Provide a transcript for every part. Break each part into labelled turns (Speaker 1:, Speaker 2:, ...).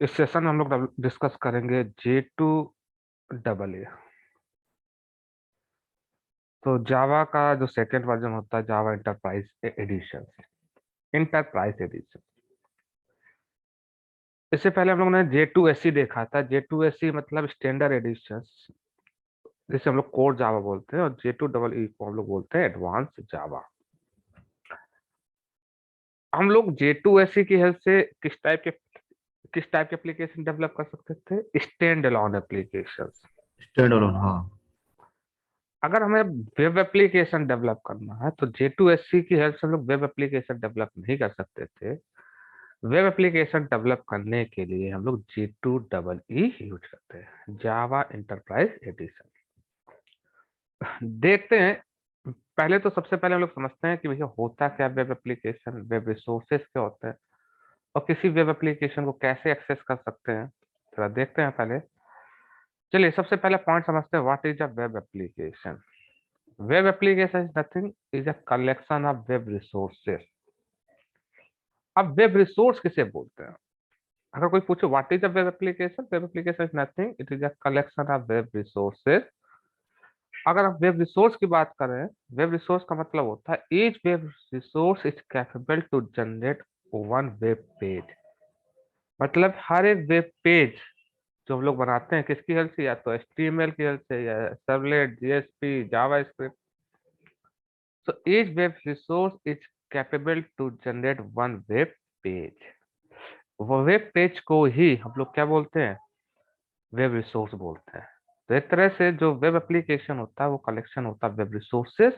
Speaker 1: इस सेशन में हम लोग डिस्कस करेंगे J2EE। तो जावा का जो सेकेंड वर्जन होता है जावा इंटरप्राइज एडिशन। इंटरप्राइज एडिशन, इससे पहले हम लोगों ने J2SE देखा था। J2SE मतलब स्टैंडर्ड एडिशन, जिसे हम लोग कोर जावा बोलते हैं, और J2EE को हम लोग बोलते हैं एडवांस जावा। हम लोग J2SE की हेल्प से किस टाइप के एप्लीकेशन डेवलप कर सकते थे? Stand alone application.
Speaker 2: Stand alone, हाँ।
Speaker 1: अगर हमें वेब एप्लीकेशन डेवलप करना है तो J2SE की हेल्प से हम लोग वेब एप्लीकेशन डेवलप नहीं कर सकते थे। वेब एप्लीकेशन डेवलप करने के लिए हम लोग J2EE यूज करते हैं, जावा इंटरप्राइज एडिशन। देखते हैं, पहले तो सबसे पहले हम लोग समझते हैं कि भैया होता क्या वेब एप्लीकेशन, वेब रिसोर्सेज क्या होते हैं, और किसी वेब एप्लीकेशन को कैसे एक्सेस कर सकते हैं, थोड़ा देखते हैं पहले। चलिए सबसे पहले पॉइंट समझते हैं, what is a web application. Web application is nothing, is a collection of web resources. अब वेब रिसोर्स किसे बोलते हैं? अगर कोई पूछे what is a web application is nothing, it is a collection of web resources. अगर आप web resource की बात करें, वेब रिसोर्स का मतलब होता है each web resource is capable to generate one web page. मतलब हर एक वेब पेज जो हम लोग बनाते हैं किसकी हेल्प से? या तो HTML की हेल्प से, या servlet, JSP, JavaScript. So each web resource is capable to generate one web page। वो वेब पेज को ही हम लोग क्या बोलते हैं? वेब रिसोर्स बोलते हैं। तो एक तरह से जो वेब एप्लीकेशन होता है वो कलेक्शन होता है वेब रिसोर्सेस।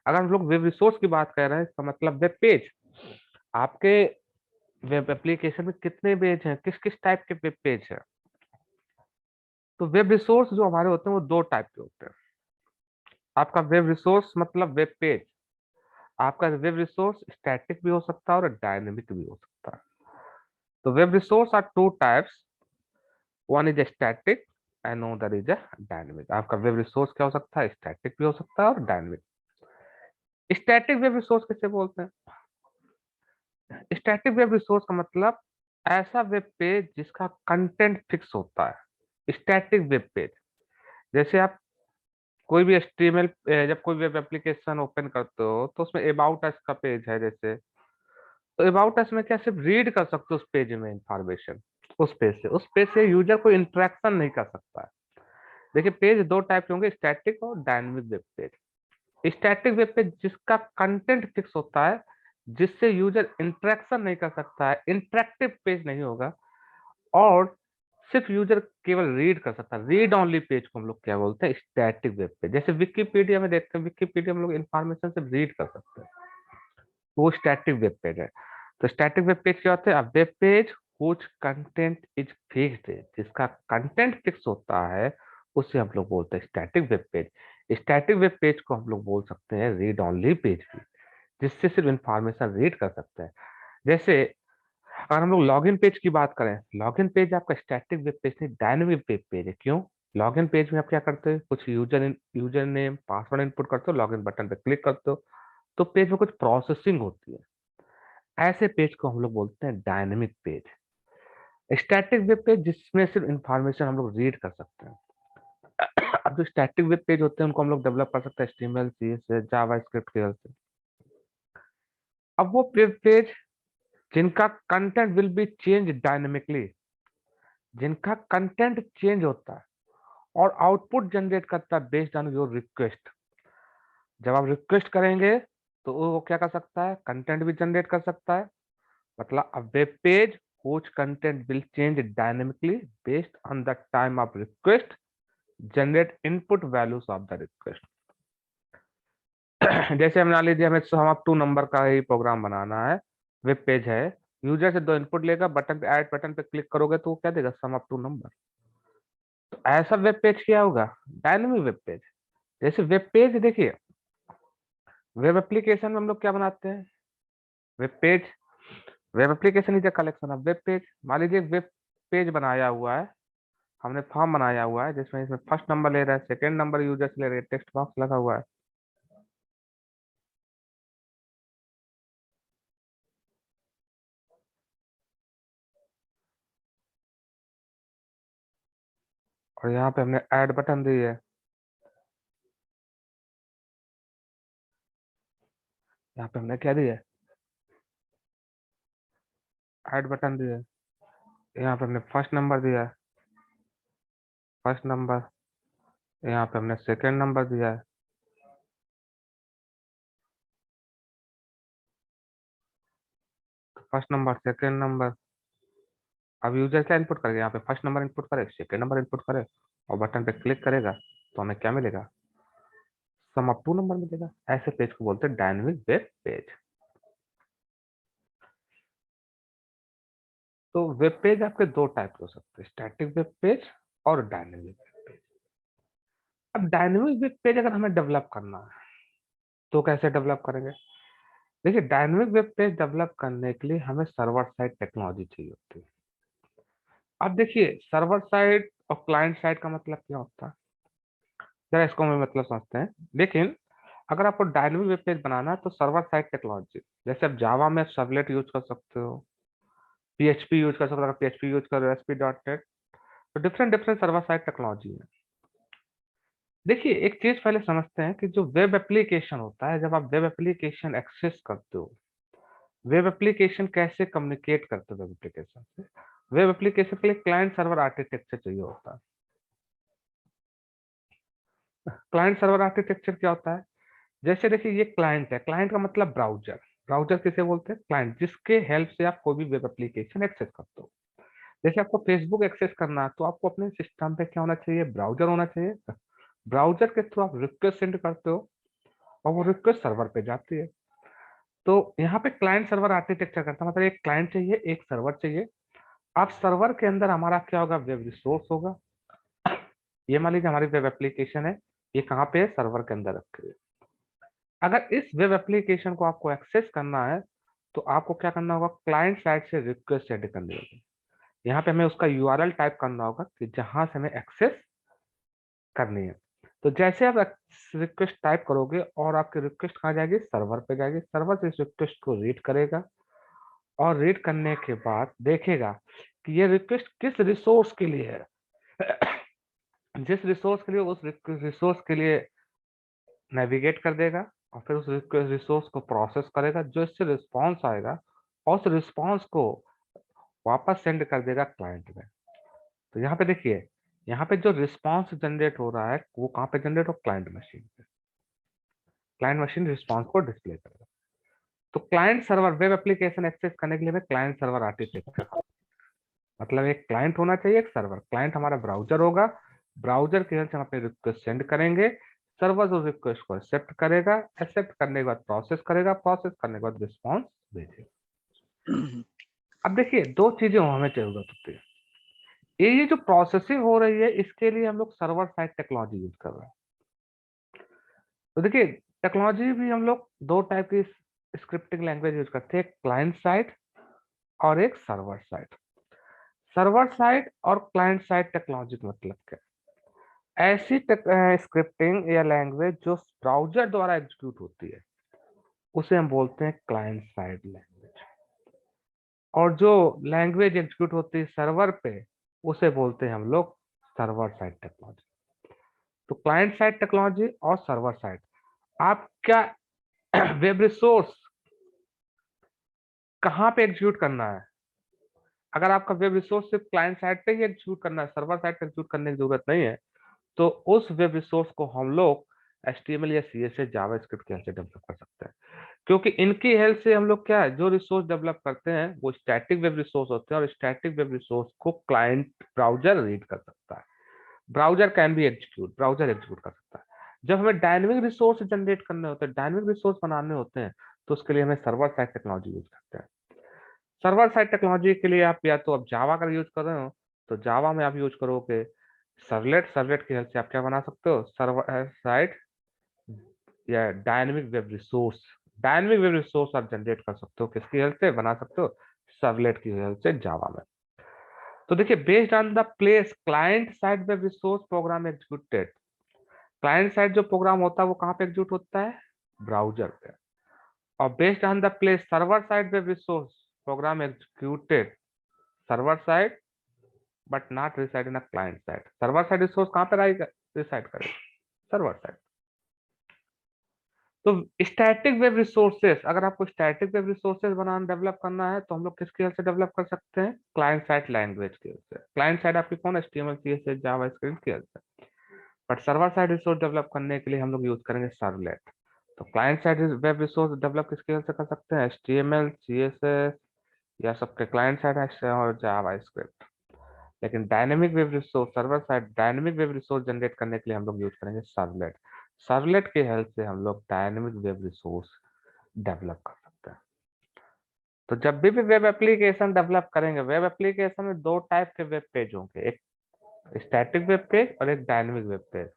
Speaker 1: अगर हम लोग वेब रिसोर्स की बात कर रहे हैं, इसका मतलब वेब पेज। आपके वेब एप्लीकेशन में कितने पेज हैं, किस किस टाइप के वेब पेज हैं? तो वेब रिसोर्स जो हमारे होते हैं वो दो टाइप के होते हैं। आपका वेब रिसोर्स मतलब वेब पेज। आपका वेब रिसोर्स स्टैटिक भी हो सकता है और डायनेमिक भी हो सकता है। तो web resource are two types, one is static and another is dynamic. आपका वेब रिसोर्स क्या हो सकता है? स्टैटिक भी हो सकता है और डायनेमिक। स्टैटिक वेब रिसोर्स किसे बोलते हैं? स्टैटिक वेब रिसोर्स का मतलब ऐसा वेब पेज जिसका कंटेंट फिक्स होता है। स्टैटिक वेब पेज, जैसे आप कोई भी HTML, जब कोई वेब एप्लीकेशन ओपन करते हो तो उसमें अबाउट अस का पेज है जैसे, तो अबाउट अस में क्या सिर्फ रीड कर सकते हो उस पेज में इंफॉर्मेशन। उस पेज से यूजर कोई इंटरेक्शन नहीं कर सकता है। देखिए पेज दो टाइप के होंगे, स्टैटिक और dynamic web page. Static web page जिसका कंटेंट फिक्स होता है, जिससे यूजर इंटरेक्शन नहीं कर सकता है, इंटरेक्टिव पेज नहीं होगा, और सिर्फ यूजर केवल रीड कर सकता है। रीड ओनली पेज को हम लोग क्या बोलते हैं? Static web page. जैसे विकिपीडिया में देखते हैं, विकिपीडिया में लोग इन्फॉर्मेशन सिर्फ रीड कर सकते हैं, वो स्टैटिक वेब पेज है। तो स्टैटिक वेब पेज क्या होता है? अब वेब पेज कुछ कंटेंट इज फिक्स्ड, जिसका कंटेंट फिक्स होता है उसे हम लोग बोलते हैं static web page. Static web page को हम लोग बोल सकते हैं रीड ओनली पेज भी, जिससे सिर्फ इंफॉर्मेशन रीड कर सकते हैं। जैसे अगर हम लोग लॉगिन पेज की बात करें, लॉगिन पेज आपका स्टैटिक वेब पेज नहीं, डायनेमिक वेब पेज है। क्यों? लॉगिन पेज में आप क्या करते हो? कुछ यूजर नेम पासवर्ड इनपुट करते हो, लॉगिन बटन पे क्लिक करते हो, तो पेज में कुछ प्रोसेसिंग होती है। ऐसे पेज को हम लोग बोलते हैं dynamic page. Static web page जिसमें सिर्फ इंफॉर्मेशन हम लोग रीड कर सकते हैं। अब जो स्टैटिक वेब पेज होते हैं उनको हम लोग डेवलप कर सकते हैं HTML, CSS, जावास्क्रिप्ट की हेल्प से। अब वो वेब पेज जिनका content will be change dynamically, जिनका कंटेंट चेंज होता है और आउटपुट जनरेट करता है बेस्ड ऑन योर रिक्वेस्ट। जब आप रिक्वेस्ट करेंगे तो वो क्या कर सकता है? कंटेंट भी जनरेट कर सकता है। मतलब a web page whose content will change dynamically based on the time of request, generate input values of the request। जैसे हम मान लीजिए हमें सम अप टू नंबर का ही प्रोग्राम बनाना है, वेब पेज है, यूजर से दो इनपुट लेगा, बटन पे ऐड बटन पे क्लिक करोगे तो वो क्या देगा? Sum up to number. तो ऐसा वेब पेज क्या होगा? Dynamic web page. जैसे वेब पेज देखिए, वेब एप्लीकेशन में हम लोग क्या बनाते हैं? Web page, web application is a collection of web page. मान लीजिए वेब पेज बनाया हुआ है, हमने फॉर्म बनाया हुआ है जिसमें इसमें फर्स्ट नंबर ले रहा है, सेकंड नंबर यूजर से ले रहा है, टेक्स्ट बॉक्स लगा हुआ है। और यहाँ पे हमने ऐड बटन दी है, यहाँ पे हमने क्या दिया है, ऐड बटन दिया है। यहाँ पे हमने फर्स्ट नंबर दिया है, फर्स्ट नंबर। यहाँ पे हमने सेकंड नंबर दिया है, फर्स्ट नंबर सेकंड नंबर। अब यूजर क्या इनपुट करेगा, यहाँ पे फर्स्ट नंबर इनपुट करे, सेकंड नंबर इनपुट करे, और बटन पे क्लिक करेगा तो हमें क्या मिलेगा, सम अप टू नंबर मिलेगा। ऐसे पेज को बोलते हैं डायनेमिक वेब पेज। तो वेब पेज आपके दो टाइप के हो सकते हैं, स्टैटिक वेब पेज और डायनेमिक वेब पेज। अब डायनेमिक वेब पेज अगर हमें डेवलप करना है तो कैसे डेवलप करेंगे। देखिए, डायनेमिक वेब पेज डेवलप करने के लिए हमें सर्वर साइड टेक्नोलॉजी चाहिए होती है। अब देखिए, सर्वर साइड और क्लाइंट साइड का मतलब क्या होता है, जरा इसको हम मतलब समझते हैं। लेकिन अगर आपको डायनेमिक वेब पेज बनाना है तो सर्वर साइड टेक्नोलॉजी, जैसे आप जावा में सर्वलेट यूज कर सकते हो, पीएचपी यूज कर सकते हो, अगर पीएचपी यूज कर रहे हो ASP.NET, तो different different server side technology है। देखिए, एक चीज पहले समझते हैं कि जो वेब एप्लीकेशन होता है, जब आप वेब एप्लीकेशन एक्सेस करते हो, वेब एप्लीकेशन कैसे कम्युनिकेट करते हो वेब एप्लीकेशन से। वेब एप्लीकेशन के लिए क्लाइंट सर्वर आर्किटेक्चर चाहिए होता है। क्लाइंट सर्वर आर्किटेक्चर क्या होता है, जैसे देखिए ये क्लाइंट है, क्लाइंट का मतलब ब्राउजर। ब्राउजर किसे बोलते हैं, क्लाइंट, जिसके हेल्प से आप कोई भी वेब एप्लीकेशन एक्सेस करते हो। जैसे आपको फेसबुक एक्सेस करना है तो आपको अपने सिस्टम पे क्या होना चाहिए, ब्राउजर होना चाहिए। ब्राउजर के थ्रू आप रिक्वेस्ट सेंड करते हो और वो रिक्वेस्ट सर्वर पे जाती है। तो यहाँ पे क्लाइंट सर्वर आर्किटेक्चर करता है, मतलब एक क्लाइंट चाहिए, एक सर्वर चाहिए। अब सर्वर के अंदर हमारा क्या होगा, वेब रिसोर्स होगा। ये मान लीजिए हमारी वेब एप्लीकेशन है, ये कहाँ पे है, सर्वर के अंदर रखी है। अगर इस वेब एप्लीकेशन को आपको एक्सेस करना है तो आपको क्या करना होगा, क्लाइंट साइड से रिक्वेस्ट सेंड करनी होगी। यहाँ पे हमें उसका यूआरएल टाइप करना होगा कि जहां से हमें एक्सेस करनी है। तो जैसे आप रिक्वेस्ट टाइप करोगे और आपकी रिक्वेस्ट कहाँ जाएगी, सर्वर पे जाएगी। सर्वर से इस रिक्वेस्ट को रीड करेगा और रीड करने के बाद देखेगा कि ये रिक्वेस्ट किस रिसोर्स के लिए है। जिस रिसोर्स के लिए, उस रिसोर्स के लिए नेविगेट कर देगा और फिर उस रिसोर्स को प्रोसेस करेगा। जो इससे रिस्पॉन्स आएगा और उस रिस्पॉन्स को वापस सेंड कर देगा क्लाइंट में। तो यहाँ पे देखिए, यहाँ पे जो रिस्पॉन्स जनरेट हो रहा है वो कहाँ पे जनरेट हो, क्लाइंट मशीन पे। क्लाइंट मशीन रिस्पॉन्स को डिस्प्ले करेगा। तो client server web application access करने के लिए हमें क्लाइंट सर्वर आर्किटेक्चर, मतलब एक क्लाइंट होना चाहिए, एक सर्वर। क्लाइंट हमारा ब्राउजर होगा, ब्राउजर के हेल्प से हम अपनी रिक्वेस्ट सेंड करेंगे, सर्वर उस रिक्वेस्ट को एक्सेप्ट करेगा, एक्सेप्ट करने के बाद प्रोसेस करेगा, प्रोसेस करने के बाद रिस्पॉन्स भेजेगा। अब देखिए, दो चीजें हमें जरूरत होती है। ये जो प्रोसेसिंग हो रही है इसके लिए हम लोग सर्वर साइड टेक्नोलॉजी यूज कर रहे हैं। तो देखिए, टेक्नोलॉजी भी हम लोग दो टाइप की स्क्रिप्टिंग लैंग्वेज यूज करते हैं, एक क्लाइंट साइड और एक सर्वर साइड। सर्वर साइड और क्लाइंट साइड टेक्नोलॉजी का मतलब क्या है, ऐसी स्क्रिप्टिंग या लैंग्वेज जो ब्राउजर द्वारा एग्जीक्यूट होती है उसे हम बोलते हैं क्लाइंट साइड लैंग्वेज, और जो लैंग्वेज एग्जीक्यूट होती है सर्वर पे उसे बोलते हैं हम लोग सर्वर साइड टेक्नोलॉजी। तो क्लाइंट साइड टेक्नोलॉजी और सर्वर साइड, आप क्या वेब रिसोर्स कहाँ पे एग्जीक्यूट करना है। अगर आपका वेब रिसोर्स सिर्फ क्लाइंट साइड पे ही एग्जीक्यूट करना है, सर्वर साइड पे एग्जीक्यूट करने की जरूरत नहीं है, तो उस वेब रिसोर्स को हम लोग HTML या CSS जावास्क्रिप्ट की हेल्प से डेवलप कर सकते हैं। क्योंकि इनकी हेल्प से हम लोग क्या है, जो रिसोर्स डेवलप करते हैं वो स्टैटिक वेब रिसोर्स होते हैं और स्टैटिक वेब रिसोर्स को क्लाइंट ब्राउजर रीड कर सकता है। Browser can be execute, browser execute कर सकता है। जब हमें डायनेमिक रिसोर्स जनरेट करने होते हैं, डायनेमिक रिसोर्स बनाने होते हैं, तो उसके लिए हमें सर्वर साइड टेक्नोलॉजी यूज करते हैं। सर्वर साइड टेक्नोलॉजी के लिए आप या तो आप जावा का यूज कर रहे हो तो जावा में आप यूज करोगे सर्वलेट। सर्वलेट की हेल्प से आप क्या बना सकते हो, सर्वर साइड या dynamic web resource. Dynamic web resource आप जनरेट कर सकते हो, किसकी हेल्प से बना सकते हो, सर्वलेट की हेल्प से जावा में। तो देखिए based on the place client side web resource program executed, client side जो प्रोग्राम होता है वो कहाँ पे एग्जीक्यूट होता है, ब्राउजर पे। और based on the place server side web resource program executed server side but not reside in a client side. Server side resource कहाँ पे रिसाइड करेगा, सर्वर साइड। तो स्टैटिक वेब रिसोर्सेस, अगर आपको स्टैटिक वेब रिसोर्सेस बनाना develop करना है तो हम लोग किसकी हेल्प से डेवलप कर सकते हैं, क्लाइंट साइड लैंग्वेज की हेल्प से। क्लाइंट साइड आपकी कौन, HTML CSS जावास्क्रिप्ट की हेल्प से। But server side resource develop करने के लिए हम लोग यूज करेंगे सर्वलेट। तो client side web resource develop किसकी हेल्प से कर सकते हैं, HTML CSS या सबके क्लाइंट साइड और जावास्क्रिप्ट। लेकिन dynamic web resource, server side dynamic web resource generate करने के लिए हम लोग यूज करेंगे सर्वलेट। सर्वलेट की हेल्प से हम लोग डायनेमिक वेब रिसोर्स डेवलप कर सकते हैं। तो जब भी वेब एप्लीकेशन डेवलप करेंगे, वेब एप्लीकेशन में दो टाइप के वेब पेज होंगे, एक स्टैटिक वेब पेज और एक dynamic web page.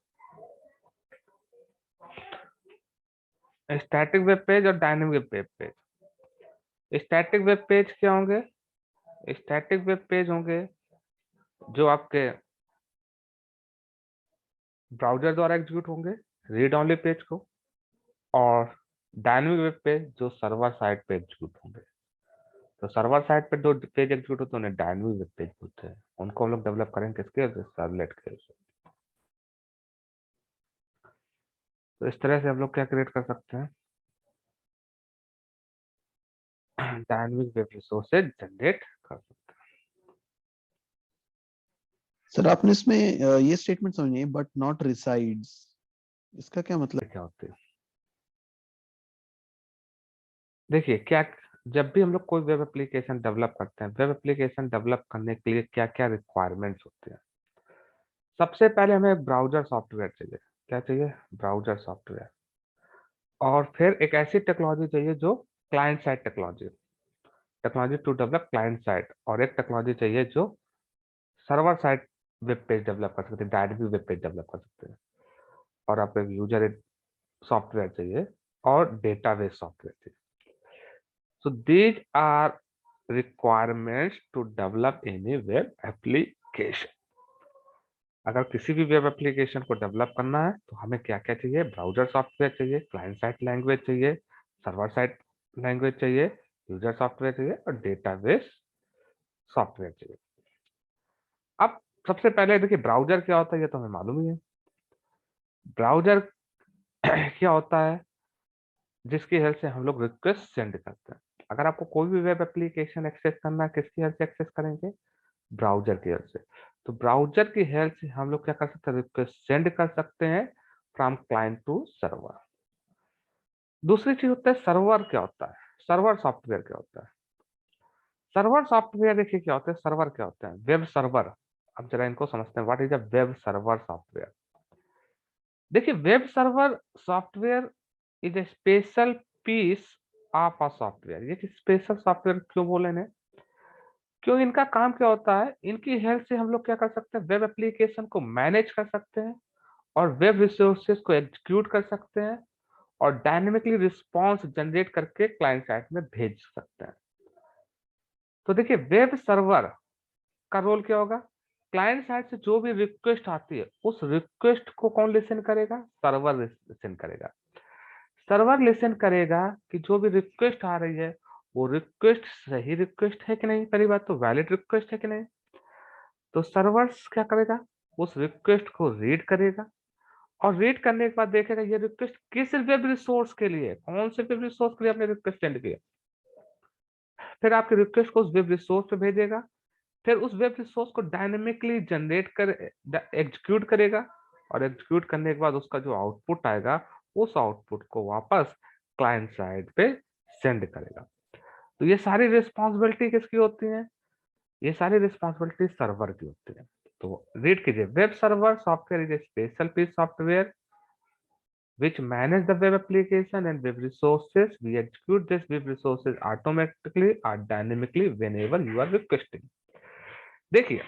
Speaker 1: Static web page और dynamic web page. Static web page क्या होंगे, स्टैटिक वेब पेज होंगे जो आपके ब्राउजर द्वारा एग्जीक्यूट होंगे, रीड ओनली पेज को। और डायनेमिक वेब पेज जो सर्वर साइड पे एग्जीक्यूट होंगे। तो सर्वर साइड पे दो पेज एग्जीक्यूट होते हैं उन्हें डायनेमिक वेब पेज बोलते हैं। उनको हम लोग डेवलप करेंगे किसके, सर्वलेट के। तो इस तरह से हम लोग क्या क्रिएट कर सकते हैं, डायनेमिक वेब रिसोर्सेज जनरेट कर सकते
Speaker 2: सर आपने इसमें ये स्टेटमेंट समझिए, बट नॉट रिसाइड्स, इसका क्या मतलब?
Speaker 1: हैं। क्या होते हैं, देखिए क्या, जब भी हम लोग कोई वेब एप्लीकेशन डेवलप करते हैं, वेब एप्लीकेशन डेवलप करने के लिए क्या क्या रिक्वायरमेंट्स होते हैं। सबसे पहले हमें एक ब्राउजर सॉफ्टवेयर चाहिए। क्या चाहिए, ब्राउजर सॉफ्टवेयर। और फिर एक ऐसी टेक्नोलॉजी चाहिए जो client side technology, technology to develop client side. और एक टेक्नोलॉजी चाहिए जो server side web page develop कर सकते हैं, डायरेक्टली वेब पेज डेवलप कर सकते हैं। और आपको एक यूजर सॉफ्टवेयर चाहिए और डेटाबेस सॉफ्टवेयर चाहिए। So these are requirements to develop any web application. अगर किसी भी वेब एप्लीकेशन को डेवलप करना है तो हमें क्या क्या चाहिए, ब्राउजर सॉफ्टवेयर चाहिए, क्लाइंट साइड लैंग्वेज चाहिए, सर्वर साइड लैंग्वेज चाहिए, यूजर सॉफ्टवेयर चाहिए और डेटाबेस सॉफ्टवेयर चाहिए। अब सबसे पहले देखिए ब्राउजर क्या होता है, ये तो हमें मालूम ही है। ब्राउजर क्या होता है, जिसकी हेल्प से हम लोग रिक्वेस्ट सेंड करते हैं। अगर आपको कोई भी वेब एप्लीकेशन एक्सेस करना है, किसकी हेल्प से एक्सेस करेंगे, ब्राउजर की हेल्प से। तो ब्राउजर की हेल्प से हम लोग क्या कर सकते हैं, रिक्वेस्ट सेंड कर सकते हैं फ्रॉम क्लाइंट टू सर्वर। दूसरी चीज होता है सर्वर, क्या होता है, सर्वर सॉफ्टवेयर क्या होता है। सर्वर सॉफ्टवेयर देखिए क्या होता है, सर्वर क्या होता है, वेब सर्वर। अब जरा इनको समझते हैं, what is a web server software. देखिए web server software is a special piece of a software. ये स्पेशल सॉफ्टवेयर क्यों बोले इन्हें, क्यों, इनका काम क्या होता है, इनकी हेल्प से हम लोग क्या कर सकते हैं, वेब एप्लीकेशन को मैनेज कर सकते हैं और वेब रिसोर्सेज को एग्जीक्यूट कर सकते हैं और डायनेमिकली रिस्पॉन्स जनरेट करके क्लाइंट साइड में भेज सकते हैं। तो देखिए वेब सर्वर का रोल क्या होगा, क्लाइंट साइड से जो भी रिक्वेस्ट आती है उस रिक्वेस्ट को कौन लिसन करेगा, सर्वर लिसन करेगा। सर्वर लिसन करेगा कि जो भी रिक्वेस्ट आ रही है वो रिक्वेस्ट सही रिक्वेस्ट है कि नहीं, पहली बात तो वैलिड रिक्वेस्ट है कि नहीं। तो सर्वर्स क्या करेगा, उस रिक्वेस्ट को रीड करेगा और रीड करने के बाद देखेगा ये रिक्वेस्ट किस वेब रिसोर्स के लिए, कौन से वेब रिसोर्स के लिए आपने रिक्वेस्ट सेंड किया। फिर आपके रिक्वेस्ट को उस वेब रिसोर्स पे भेजेगा, फिर उस वेब रिसोर्स को डायनेमिकली जनरेट कर एग्जीक्यूट करेगा और एग्जीक्यूट करने के बाद उसका जो आउटपुट आएगा उस आउटपुट को वापस क्लाइंट साइड पे सेंड करेगा। तो ये सारी रिस्पॉन्सिबिलिटी किसकी होती है, ये सारी रिस्पॉन्सिबिलिटी सर्वर की होती है। तो रीड कीजिए, web server software is a special piece software which manage the web application and web resources. We execute this web resources automatically or dynamically whenever you are requesting. देखिए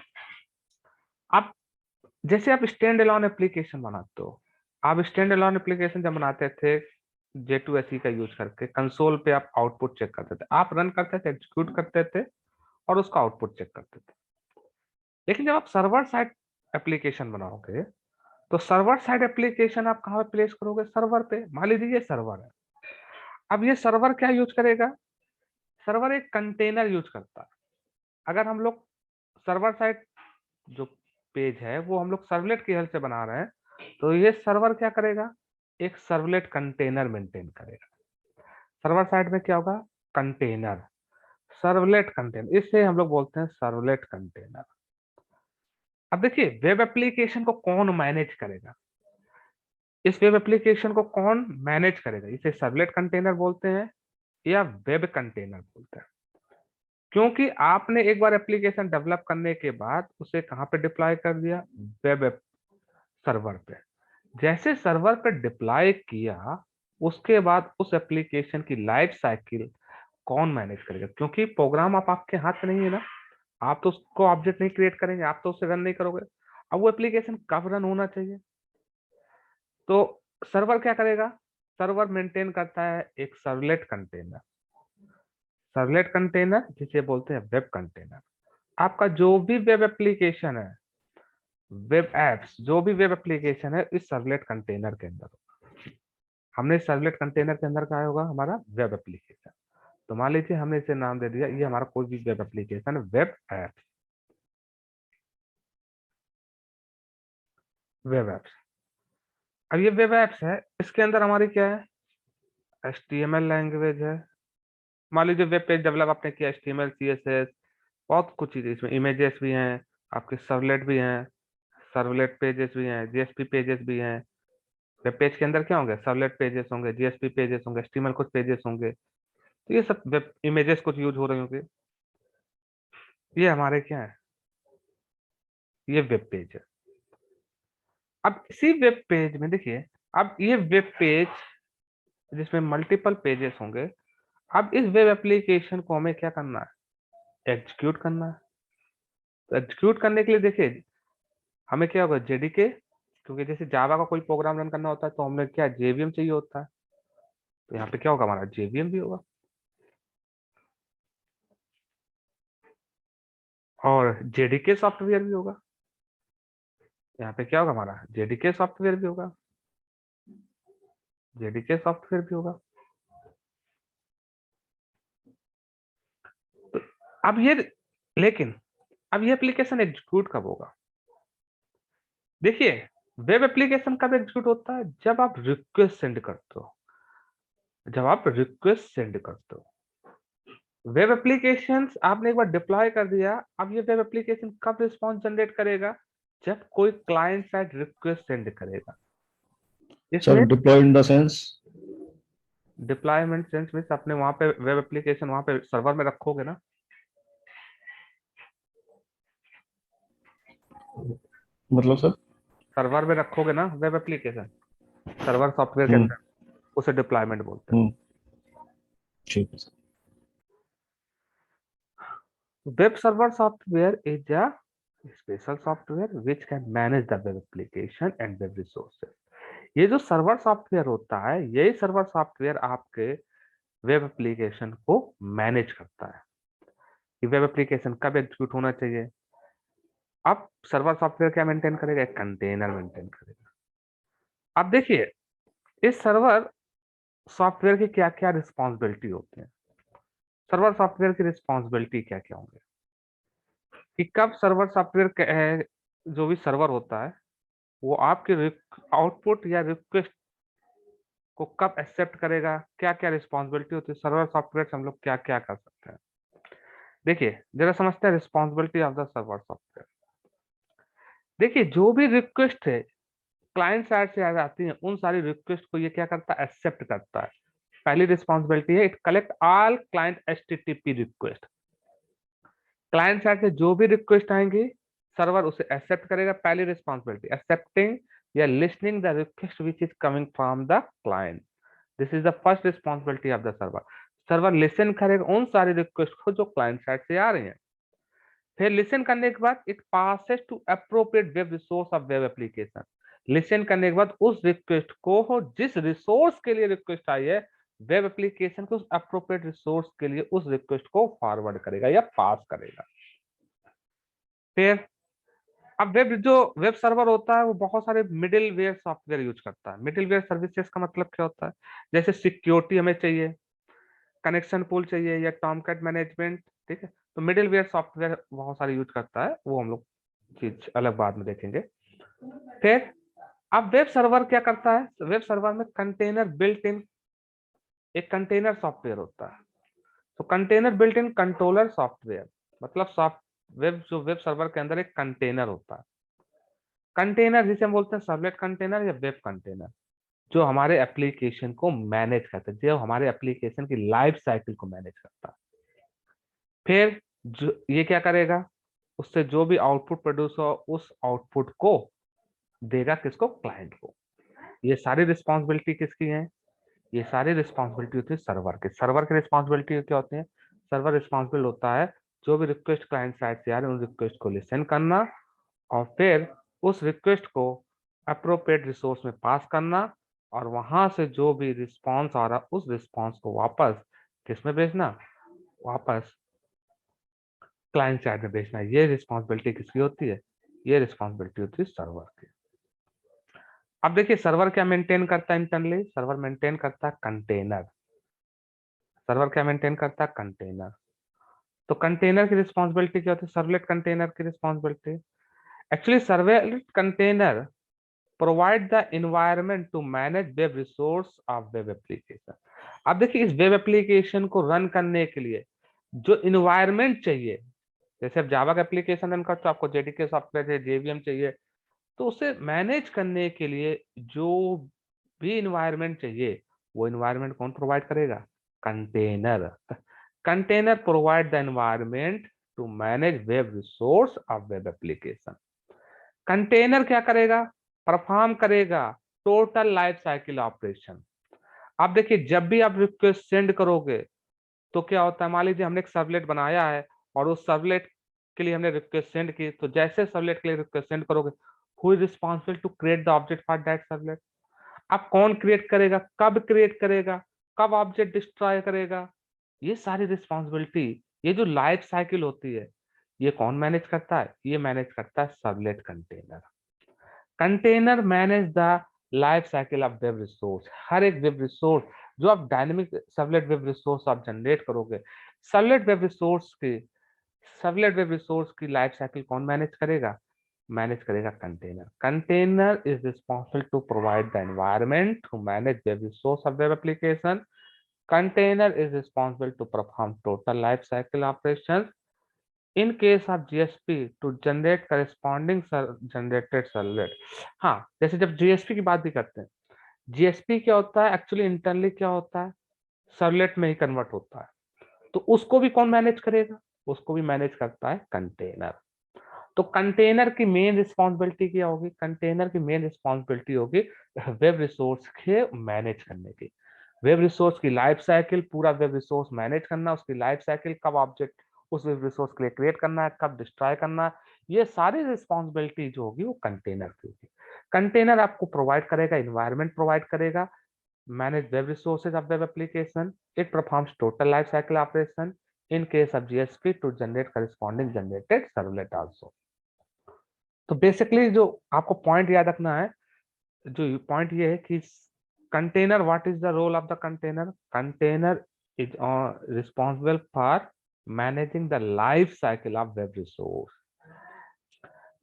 Speaker 1: आप, जैसे आप stand alone application बनाते हो, आप stand alone application जब बनाते थे J2SE का यूज करके कंसोल पे आप आउटपुट चेक करते थे, आप रन करते थे, एग्जीक्यूट करते थे और उसका आउटपुट चेक करते थे। लेकिन जब आप सर्वर साइड एप्लीकेशन बनाओगे तो सर्वर साइड एप्लीकेशन आप कहाँ पे प्लेस करोगे? सर्वर पे। मान लीजिए ये सर्वर है, अब ये सर्वर क्या यूज करेगा? सर्वर एक कंटेनर यूज करता है। अगर हम लोग सर्वर साइड जो पेज है वो हम लोग सर्वलेट की हेल्प से बना रहे हैं, तो ये सर्वर क्या करेगा? एक सर्वलेट कंटेनर मेंटेन करेगा। सर्वर साइड में क्या होगा? कंटेनर, सर्वलेट कंटेनर, इससे हम लोग बोलते हैं सर्वलेट कंटेनर। अब देखिए वेब एप्लीकेशन को कौन मैनेज करेगा? इस वेब एप्लीकेशन को कौन मैनेज करेगा? इसे सर्वलेट कंटेनर बोलते हैं या वेब कंटेनर बोलते हैं। क्योंकि आपने एक बार एप्लीकेशन डेवलप करने के बाद उसे कहां पे डिप्लॉय कर दिया? वेब सर्वर पे। जैसे सर्वर पे डिप्लॉय किया, उसके बाद उस एप्लीकेशन की लाइफ साइकिल कौन मैनेज करेगा? क्योंकि प्रोग्राम आप आपके हाथ में नहीं है ना, आप तो उसको ऑब्जेक्ट नहीं क्रिएट करेंगे, आप तो उसे रन नहीं करोगे। अब वो एप्लीकेशन कब रन होना चाहिए? तो सर्वर क्या करेगा? सर्वर मेंटेन करता है एक सर्वलेट कंटेनर। सर्वलेट कंटेनर जिसे बोलते हैं वेब कंटेनर। आपका जो भी वेब एप्लीकेशन है, वेब एप्स, जो भी वेब एप्लीकेशन है, इस सर्वलेट कंटेनर के अंदर होगा। हमने सर्वलेट कंटेनर के अंदर क्या होगा? हमारा वेब एप्लीकेशन। तो मान लीजिए हमने इसे नाम दे दिया, ये हमारा कोई भी वेब एप्लीकेशन है, वेब एप्स, वेब एप्स। अब ये वेब एप्स है, इसके अंदर हमारी क्या है? HTML लैंग्वेज है। मान लीजिए वेब पेज डेवलप आपने किया, HTML CSS, बहुत कुछ चीजें इसमें, इमेजेस भी हैं, आपके सर्वलेट भी हैं, सर्वलेट पेजेस भी हैं, JSP पेजेस भी हैं। वेब पेज के अंदर क्या होंगे? सर्वलेट पेजेस होंगे, JSP पेजेस होंगे, HTML कुछ पेजेस होंगे। तो ये सब वेब इमेजेस कुछ यूज हो रही होंगी। ये हमारे क्या है? ये वेब पेज है। अब इसी वेब पेज में देखिए, अब ये वेब पेज जिसमें मल्टीपल पेजेस होंगे, अब इस वेब एप्लीकेशन को हमें क्या करना है? एग्जीक्यूट करना है। तो एग्जीक्यूट करने के लिए देखिए हमें क्या होगा? JDK, क्योंकि जैसे जावा का कोई प्रोग्राम रन करना होता है तो हमें क्या JVM चाहिए होता है, तो यहाँ पे क्या होगा? हमारा JVM भी होगा। और JDK सॉफ्टवेयर भी होगा। यहाँ पे क्या होगा? हमारा JDK सॉफ्टवेयर भी होगा, JDK सॉफ्टवेयर भी होगा। तो अब ये, लेकिन अब ये एप्लीकेशन एग्जीक्यूट कब होगा? देखिए वेब एप्लीकेशन कब एग्जीक्यूट होता है? जब आप रिक्वेस्ट सेंड करते हो। जब आप रिक्वेस्ट सेंड करते हो, वेब एप्लीकेशंस आपने एक बार डिप्लॉय कर दिया, अब ये वेब एप्लीकेशन कब रिस्पॉन्स जनरेट करेगा? जब कोई क्लाइंट साइड रिक्वेस्ट सेंड करेगा।
Speaker 2: सर
Speaker 1: इसमें
Speaker 2: deploy in the sense,
Speaker 1: deployment sense में अपने वहां पे वेब एप्लीकेशन वहां पे सर्वर में रखोगे ना,
Speaker 2: मतलब सर?
Speaker 1: सर्वर में रखोगे ना वेब एप्लीकेशन, सर्वर सॉफ्टवेयर के
Speaker 2: हम्म।
Speaker 1: अंदर, उसे डिप्लॉयमेंट बोलते
Speaker 2: हम्म। ठीक है सर।
Speaker 1: हैं। Web server software is a special software which can manage the web application and web resources. ये जो सर्वर सॉफ्टवेयर होता है, यही सर्वर सॉफ्टवेयर आपके वेब एप्लीकेशन को मैनेज करता है कि वेब एप्लीकेशन कब एग्जीक्यूट होना चाहिए। अब सर्वर सॉफ्टवेयर क्या मेंटेन करेगा? एक कंटेनर मेंटेन करेगा। अब देखिए इस सर्वर सॉफ्टवेयर की क्या क्या रिस्पॉन्सिबिलिटी होती है? सर्वर सॉफ्टवेयर की रिस्पॉन्सिबिलिटी क्या क्या होंगे? कि कब सर्वर सॉफ्टवेयर जो भी सर्वर होता है वो आपके आउटपुट या रिक्वेस्ट को कब एक्सेप्ट करेगा, क्या क्या रिस्पॉन्सिबिलिटी होती है सर्वर सॉफ्टवेयर से, हम लोग क्या क्या कर सकते हैं। देखिए जरा समझते हैं responsibility of the server software. देखिए जो भी रिक्वेस्ट है क्लाइंट साइड से आ जाती है, उन सारी रिक्वेस्ट को ये क्या करता है? एक्सेप्ट करता है। पहली रिस्पॉन्सिबिलिटी है, it collect all client HTTP request. Client side से जो भी रिक्वेस्ट आएंगी सर्वर उसे एक्सेप्ट करेगा। पहली रिस्पॉन्सिबिलिटी एक्सेप्टिंग या listening the request which is coming from the client. This is the first responsibility of the server. Server listen करेगा उन सारी रिक्वेस्ट को जो क्लाइंट साइड से आ रही हैं। फिर लिसन करने के बाद it passes to appropriate web resource of web application. Listen करने के बाद उस रिक्वेस्ट को, जिस रिसोर्स के लिए रिक्वेस्ट आई है, वेब एप्लीकेशन को उस अप्रोप्रिएट रिसोर्स के लिए उस रिक्वेस्ट को फॉरवर्ड करेगा या पास करेगा। फिर अब वेब सर्वर होता है वो बहुत सारे मिडिलवेयर सॉफ्टवेयर यूज करता है। मिडिलवेयर सर्विसेज का मतलब क्या होता है? जैसे सिक्योरिटी हमें चाहिए, कनेक्शन पूल चाहिए या टॉमकैट मैनेजमेंट, ठीक है, तो मिडिलवेयर सॉफ्टवेयर बहुत सारे यूज करता है, वो हम लोग चीज अलग बाद में देखेंगे। फिर अब वेब सर्वर क्या करता है? वेब सर्वर में कंटेनर बिल्ट इन, एक कंटेनर सॉफ्टवेयर होता है। तो container built in controller software, मतलब वेब सर्वर के अंदर एक कंटेनर होता है। कंटेनर जिसे हम बोलते हैं सर्वलेट कंटेनर या वेब कंटेनर, जो हमारे एप्लीकेशन को मैनेज करता है, जो हमारे एप्लीकेशन की लाइफ साइकिल को मैनेज करता है। फिर जो ये क्या करेगा, उससे जो भी आउटपुट प्रोड्यूस हो उस आउटपुट को देगा किसको? क्लाइंट को। ये सारी रिस्पॉन्सिबिलिटी किसकी है? ये सारी रिस्पॉन्सिबिलिटी होती है सर्वर की। सर्वर की रिस्पॉन्सिबिलिटी क्या होती है? सर्वर रिस्पॉन्सिबल होता है जो भी रिक्वेस्ट क्लाइंट साइड से आ रहे हैं उन रिक्वेस्ट को लिसन करना, और फिर उस रिक्वेस्ट को अप्रोप्रिएट रिसोर्स में पास करना, और वहां से जो भी रिस्पॉन्स आ रहा उस रिस्पॉन्स को वापस किसमें भेजना? वापस क्लाइंट साइड में भेजना। ये रिस्पॉन्सिबिलिटी किसकी होती है? ये रिस्पॉन्सिबिलिटी होती है सर्वर की। अब देखिए सर्वर क्या मेंटेन करता है इंटरनली? सर्वर मेंटेन करता है कंटेनर। सर्वर क्या मेंटेन करता है? कंटेनर। तो कंटेनर की रिस्पॉन्सिबिलिटी क्या होती है? सर्वलेट कंटेनर की responsibility, actually servlet container provide the environment to manage web resource of web application. अब देखिए इस वेब एप्लीकेशन को रन करने के लिए जो इन्वायरमेंट चाहिए, जैसे आप जावा का एप्लीकेशन रन करते हो आपको जेडीके सॉफ्टवेयर चाहिए, जेवीएम चाहिए, तो उसे मैनेज करने के लिए जो भी इन्वायरमेंट चाहिए वो इन्वायरमेंट कौन प्रोवाइड करेगा? Container. Container provide the environment to manage web resource of web application. Container क्या करेगा? परफॉर्म करेगा टोटल लाइफ साइकिल ऑपरेशन। आप देखिए जब भी आप रिक्वेस्ट सेंड करोगे तो क्या होता है, मान लीजिए हमने एक सर्वलेट बनाया है और उस सर्वलेट के लिए हमने रिक्वेस्ट सेंड की, तो जैसे सर्वलेट के लिए रिक्वेस्ट सेंड करोगे, who is responsible to create the object for that servlet? अब कौन क्रिएट करेगा, कब क्रिएट करेगा, कब ऑब्जेक्ट डिस्ट्रॉय करेगा, ये सारी रिस्पॉन्सिबिलिटी, ये जो लाइफ साइकिल होती है, ये कौन मैनेज करता है? ये मैनेज करता है servlet container. Container manage the life cycle of web resource. हर एक वेब रिसोर्स जो आप डायनेमिक सर्वलेट वेब रिसोर्स आप जनरेट करोगे, सर्वलेट वेब रिसोर्स की सर्वलेट वेब रिसोर्स की लाइफ साइकिल कौन मैनेज करेगा? मैनेज करेगा container. Container is responsible to provide the environment to manage web resource of web application. Container is responsible to perform total life cycle operation in case of GSP to generate corresponding generated servlet. हाँ, जैसे जब GSP की बात भी करते हैं, GSP क्या होता है एक्चुअली इंटरनली क्या होता है? सर्वलेट में ही कन्वर्ट होता है, तो उसको भी कौन मैनेज करेगा? उसको भी मैनेज करता है कंटेनर। तो कंटेनर की मेन रिस्पॉन्सिबिलिटी क्या होगी? कंटेनर की मेन रिस्पॉन्सिबिलिटी होगी वेब रिसोर्स के मैनेज करने की। वेब रिसोर्स की लाइफ साइकिल, पूरा वेब रिसोर्स मैनेज करना, उसकी लाइफ साइकिल, कब ऑब्जेक्ट उस वेब रिसोर्स के लिए क्रिएट करना है, कब डिस्ट्रॉय करना है, ये सारी रिस्पॉन्सिबिलिटी जो होगी वो कंटेनर की होगी। कंटेनर आपको प्रोवाइड करेगा, इन्वायरमेंट प्रोवाइड करेगा, manage web resources of web application, it performs total life cycle operation in case of GSP to generate corresponding generated servlet also। तो बेसिकली जो आपको पॉइंट याद रखना है, जो पॉइंट ये है कि container, what is the role of the container? Container is responsible for managing the life cycle of web resource.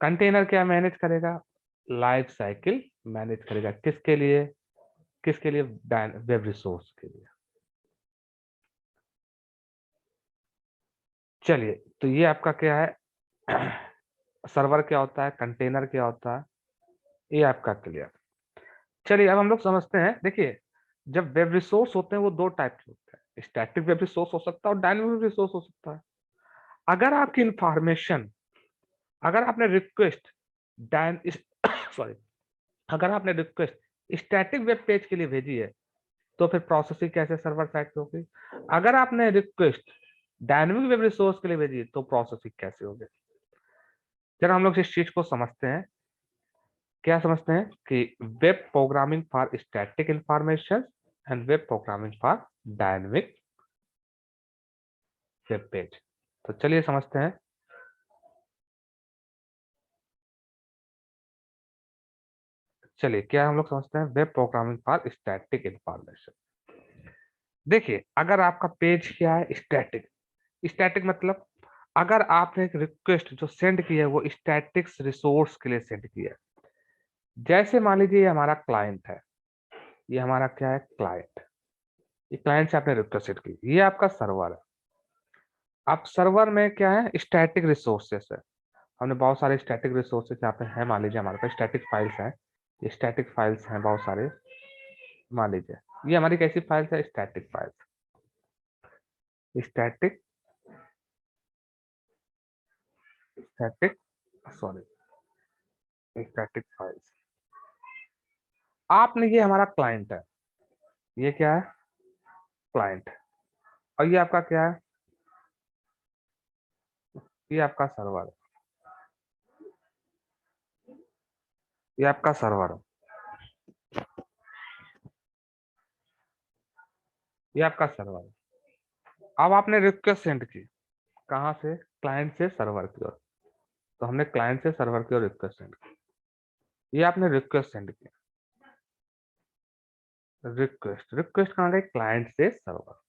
Speaker 1: Container क्या मैनेज करेगा? लाइफ साइकिल मैनेज करेगा, किसके लिए? किसके लिए? वेब रिसोर्स के लिए। चलिए, तो ये आपका क्या है, सर्वर क्या होता है, कंटेनर क्या होता है, ये आपका क्लियर। चलिए अब हम लोग समझते हैं। देखिए जब वेब रिसोर्स होते हैं वो दो टाइप के होते हैं, स्टैटिक वेब रिसोर्स हो सकता है और डायनेमिक वेब रिसोर्स हो सकता है। अगर आपकी इंफॉर्मेशन, अगर आपने रिक्वेस्ट डायन सॉरी अगर आपने रिक्वेस्ट स्टैटिक वेब पेज के लिए भेजी है तो फिर प्रोसेसिंग कैसे सर्वर साइड पे होगी? अगर आपने रिक्वेस्ट डायनेमिक वेब रिसोर्स के लिए भेजी है तो प्रोसेसिंग कैसे होगी? जरा हम लोग इस चीज को समझते हैं। क्या समझते हैं कि web programming for static information and web programming for dynamic web page. तो चलिए समझते हैं। चलिए, क्या हम लोग समझते हैं web programming for static information. देखिए, अगर आपका पेज क्या है, स्टैटिक। स्टैटिक मतलब अगर आपने एक रिक्वेस्ट जो सेंड की है वो स्टैटिक्स रिसोर्स के लिए सेंड की है। जैसे मान लीजिए ये हमारा क्लाइंट है, ये हमारा क्या है, क्लाइंट। ये क्लाइंट से आपने रिक्वेस्ट सेंड की, ये आपका सर्वर है। आप सर्वर में क्या है, स्टैटिक रिसोर्सेस है। हमने बहुत सारे स्टैटिक रिसोर्सेज यहाँ पे हैं, मान लीजिए हमारे पास स्टैटिक फाइल्स हैं। ये स्टैटिक फाइल्स हैं बहुत सारे। मान लीजिए ये हमारी कैसी फाइल्स है, static files. Static static sorry static files. आपने, ये हमारा क्लाइंट है, ये क्या है, क्लाइंट। और ये आपका क्या है, ये आपका सर्वर है, ये आपका सर्वर है, ये आपका सर्वर है। अब आपने रिक्वेस्ट सेंड की, कहाँ से, क्लाइंट से सर्वर की ओर। तो हमने क्लाइंट से सर्वर की ओर रिक्वेस्ट सेंड की, ये आपने रिक्वेस्ट सेंड की। रिक्वेस्ट रिक्वेस्ट कहाँ गई, क्लाइंट से सर्वर।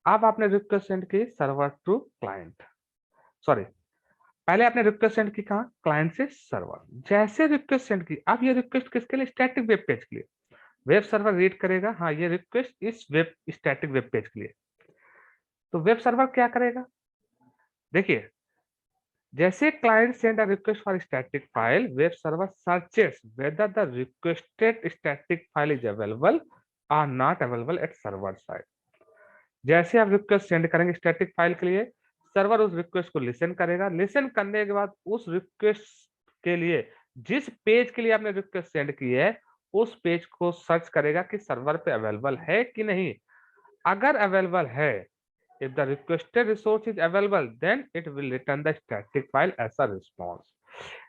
Speaker 1: अब आपने रिक्वेस्ट सेंड की सर्वर टू क्लाइंट, सॉरी, पहले आपने रिक्वेस्ट सेंड की कहाँ, क्लाइंट से सर्वर। जैसे रिक्वेस्ट सेंड की, अब ये रिक्वेस्ट किसके लिए, स्टैटिक वेब पेज के लिए। वेब सर्वर रीड करेगा, हाँ ये रिक्वेस्ट इस वेब स्टैटिक वेब पेज के लिए। तो वेब सर्वर क्या करेगा, देखिए, जैसे client send a request for static file, web server searches whether the requested static file is available और not available at server side. जैसे आप रिक्वेस्ट सेंड करेंगे स्टैटिक फाइल के लिए, सर्वर उस रिक्वेस्ट को लिसन करेगा। लिसन करने के बाद उस रिक्वेस्ट के लिए, जिस पेज के लिए आपने रिक्वेस्ट सेंड की है, उस पेज को सर्च करेगा कि सर्वर पे अवेलेबल है कि नहीं। अगर अवेलेबल है, if the requested resource is available, then it will return the static file as a response।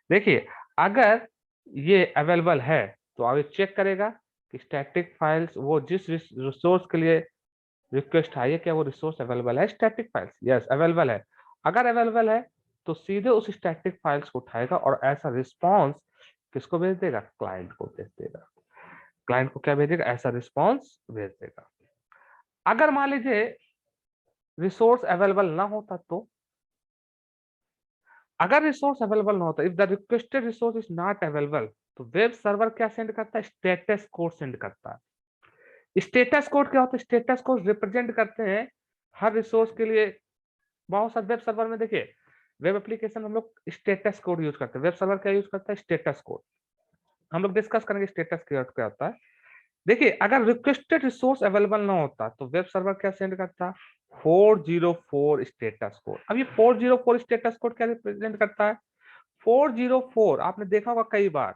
Speaker 1: देखिए, अगर ये अवेलेबल है तो अब ये चेक करेगा कि स्टैटिक फाइल्स, वो जिस रिसोर्स के लिए रिक्वेस्ट आई है, क्या वो रिसोर्स अवेलेबल है, स्टैटिक फाइल्स, यस अवेलेबल है। अगर अवेलेबल है तो सीधे उस स्टैटिक फाइल्स को उठाएगा और ऐसा रिस्पॉन्स किसको भेज देगा, क्लाइंट को भेज देगा। क्लाइंट को क्या भेजेगा, ऐसा रिस्पॉन्स भेज देगा। अगर मान लीजिए रिसोर्स अवेलेबल ना होता तो, अगर रिसोर्स अवेलेबल ना होता, if the requested resource is not available, तो वेब सर्वर क्या सेंड करता है, स्टेटस कोड सेंड करता है। स्टेटस कोड क्या होता है, स्टेटस कोड रिप्रेजेंट करते हैं हर रिसोर्स के लिए। बहुत सारे वेब सर्वर में देखिए, वेब एप्लीकेशन हम लोग स्टेटस कोड यूज करते हैं, वेब सर्वर क्या यूज करता है, स्टेटस कोड। हम लोग डिस्कस करेंगे स्टेटस क्या होता है। देखिए, अगर रिक्वेस्टेड रिसोर्स अवेलेबल ना होता तो वेब सर्वर क्या सेंड करता, 404 स्टेटस कोड। अब ये 404 स्टेटस कोड क्या रिप्रेजेंट करता है, 404 आपने देखा होगा कई बार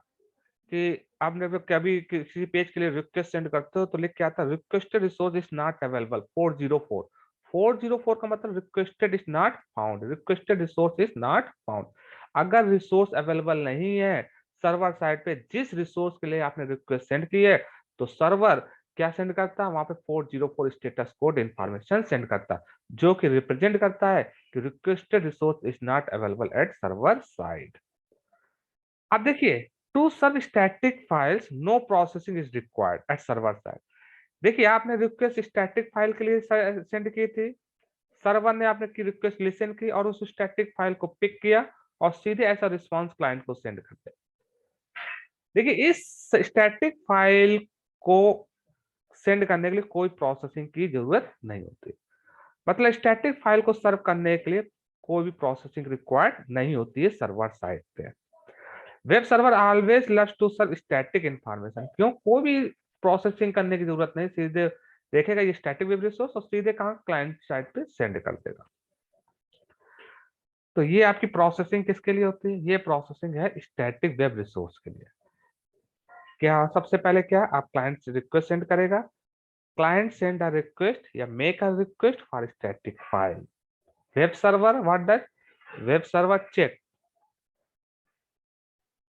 Speaker 1: कि आपने कभी किसी पेज के लिए रिक्वेस्ट सेंड करते हो तो लिख के आता है requested resource is not available 404। 404 का मतलब requested is not found, requested resource is not found. अगर रिसोर्स अवेलेबल नहीं है सर्वर साइड पे, जिस रिसोर्स के लिए आपने रिक्वेस्ट सेंड की है, तो सर्वर क्या सेंड करता है, वहां पे 404 स्टेटस कोड इंफॉर्मेशन सेंड करता है, जो कि रिप्रेजेंट करता है कि requested resource is not available at server side. अब देखिए, to serve static files no processing is required at server side. देखिए, आपने रिक्वेस्ट स्टैटिक फाइल के लिए सेंड की थी, सर्वर ने आपने की रिक्वेस्ट लिसन की और उस स्टैटिक फाइल को पिक किया और सीधे ऐसा रिस्पांस क्लाइंट को सेंड कर दिया। देखिए, इस स्टैटिक फाइल को सेंड करने के लिए कोई प्रोसेसिंग की जरूरत नहीं होती। मतलब स्टैटिक फाइल को सर्व करने के लिए कोई भी प्रोसेसिंग रिक्वायर्ड नहीं होती है सर्वर साइड पे। Web server always loves to serve static information. क्यों, कोई भी प्रोसेसिंग करने की जरूरत नहीं, सीधे देखेगा ये स्टैटिक वेब रिसोर्स और सीधे कहाँ, क्लाइंट साइड पे सेंड कर देगा। तो ये आपकी प्रोसेसिंग किसके लिए होती है, ये प्रोसेसिंग है स्टैटिक वेब रिसोर्स के लिए। क्या सबसे पहले क्या, आप क्लाइंट से रिक्वेस्ट सेंड करेगा, क्लाइंट सेंड अ रिक्वेस्ट या make a request for static file. Web server what does, web server check,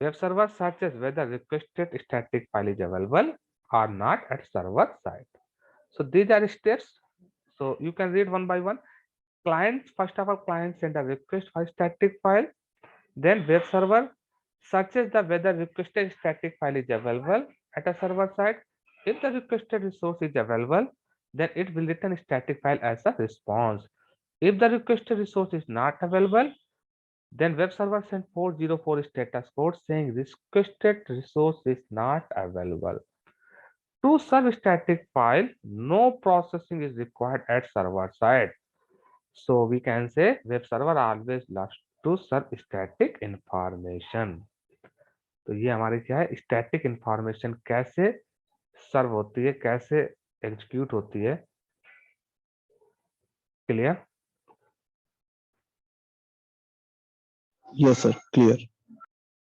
Speaker 1: web server searches whether requested static file is available or not at server side. So these are steps. So you can read one by one. Client, first of all, client send a request for static file. Then web server searches the whether requested static file is available at a server side. If the requested resource is available, then it will return static file as a response. If the requested resource is not available, then web server send 404 status code saying requested resource is not available. To serve static file, no processing is required at server side. So we can say web server always loves to serve static information. तो ये हमारी क्या है, static information कैसे सर्व होती है, कैसे execute होती है. क्लियर?
Speaker 2: Yes, sir. Clear.